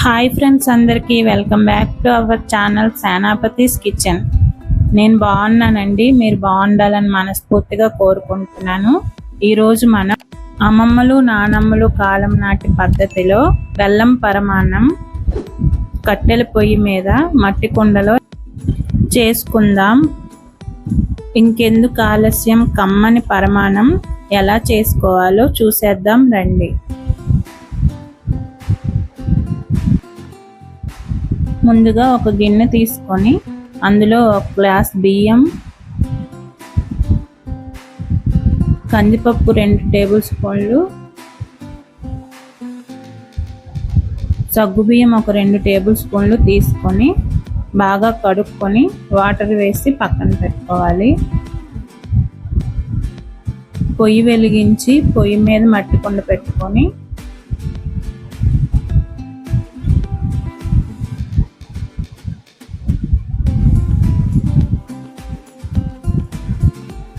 Hi friends, అందరికీ welcome back to our channel Senapati's kitchen. నేను బాగున్నానండి. మీరు బాగుండాలని మనస్ఫూర్తిగా కోరుకుంటున్నాను. ఈరోజు మనం అమ్మమ్మలు నానమ్మలు కాలం నాటి పద్ధతిలో బెల్లం పరమాన్నం కట్టెల పొయ్యి మీద మట్టి కుండలో చేసుకుందాం. ఇంకెందుకు ఆలస్యం, కమ్మని పరమాన్నం ఎలా చేసుకోవాలో చూసేద్దాం రండి. ముందుగా ఒక గిన్నె తీసుకొని అందులో ఒక గ్లాస్ బియ్యం, కందిపప్పు 2 టేబుల్ స్పూన్లు, సగ్గుబియ్యం ఒక 2 టేబుల్ స్పూన్లు తీసుకొని బాగా కడుక్కొని వాటర్ వేసి పక్కన పెట్టుకోవాలి. పొయ్యి వెలిగించి పొయ్యి మీద మట్టి కుండ పెట్టుకొని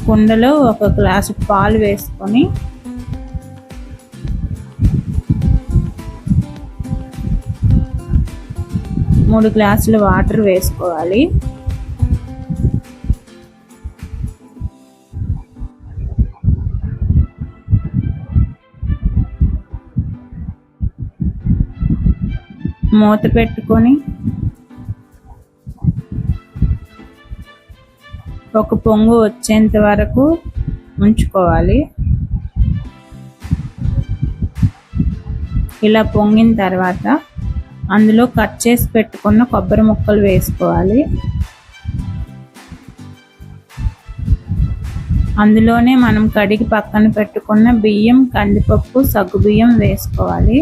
కుండలో ఒక గ్లాసు పాలు వేసుకొని మూడు గ్లాసుల వాటర్ వేసుకోవాలి. మూత పెట్టుకొని ఒక పొంగు వచ్చేంత వరకు ఉంచుకోవాలి. ఇలా పొంగిన తర్వాత అందులో కట్ చేసి పెట్టుకున్న కొబ్బరి ముక్కలు వేసుకోవాలి. అందులోనే మనం కడిగి పక్కన పెట్టుకున్న బియ్యం, కందిపప్పు, సగ్గుబియ్యం వేసుకోవాలి.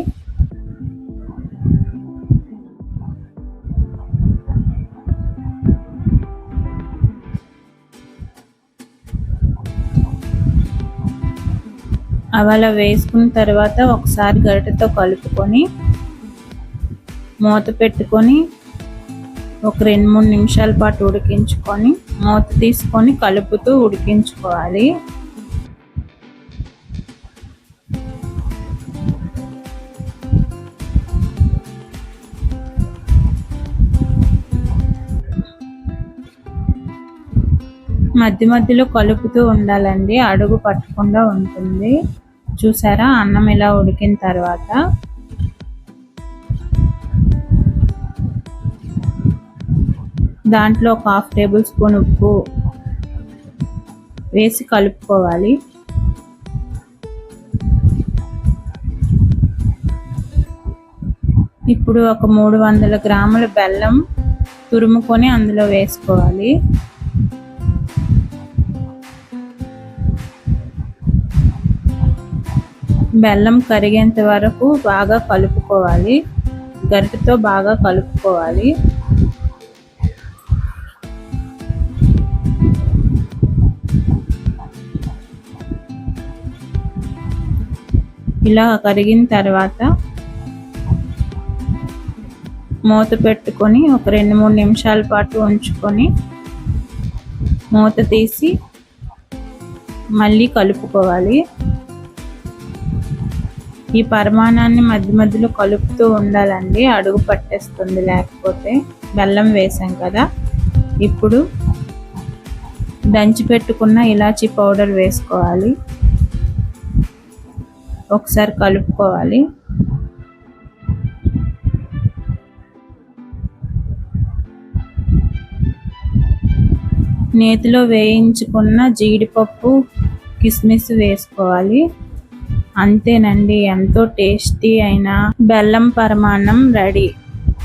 అలా వేసుకున్న తర్వాత ఒకసారి గరిటెతో కలుపుకొని మూత పెట్టుకొని ఒక 2-3 నిమిషాల పాటు ఉడికించుకొని మూత తీసుకొని కలుపుతూ ఉడికించుకోవాలి. మధ్య మధ్యలో కలుపుతూ ఉండాలండి, అడుగు పట్టకుండా ఉంటుంది. చూసారా, అన్నం ఇలా ఉడికిన తర్వాత దాంట్లో ఒక 1/2 టేబుల్ స్పూన్ ఉప్పు వేసి కలుపుకోవాలి. ఇప్పుడు ఒక 300 గ్రాముల బెల్లం తురుముకొని అందులో వేసుకోవాలి. బెల్లం కరిగేంత వరకు బాగా కలుపుకోవాలి. గరిటెతో బాగా కలుపుకోవాలి. ఇలా కరిగిన తర్వాత మూత పెట్టుకొని ఒక 2-3 నిమిషాల పాటు ఉంచుకొని మూత తీసి మళ్ళీ కలుపుకోవాలి. ఈ పరమాన్నాన్ని మధ్య మధ్యలో కలుపుతూ ఉండాలండి, అడుగు పట్టేస్తుంది లేకపోతే. బెల్లం వేసాం కదా. ఇప్పుడు దంచి పెట్టుకున్న ఇలాచీ పౌడర్ వేసుకోవాలి. ఒకసారి కలుపుకోవాలి. నేతిలో వేయించుకున్న జీడిపప్పు, కిస్మిస్ వేసుకోవాలి. అంతేనండి, ఎంతో టేస్టీ అయిన బెల్లం పరమాన్నం రెడీ.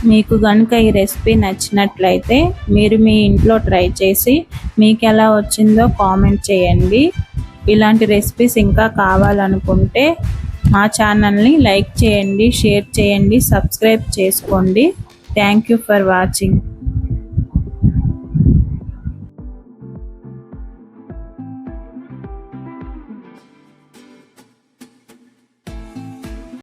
మీకు కనుక ఈ రెసిపీ నచ్చినట్లయితే మీరు మీ ఇంట్లో ట్రై చేసి మీకు ఎలా వచ్చిందో కామెంట్ చేయండి. ఇలాంటి రెసిపీస్ ఇంకా కావాలనుకుంటే మా ఛానల్ని లైక్ చేయండి, షేర్ చేయండి, సబ్స్క్రైబ్ చేసుకోండి. Thank you for watching.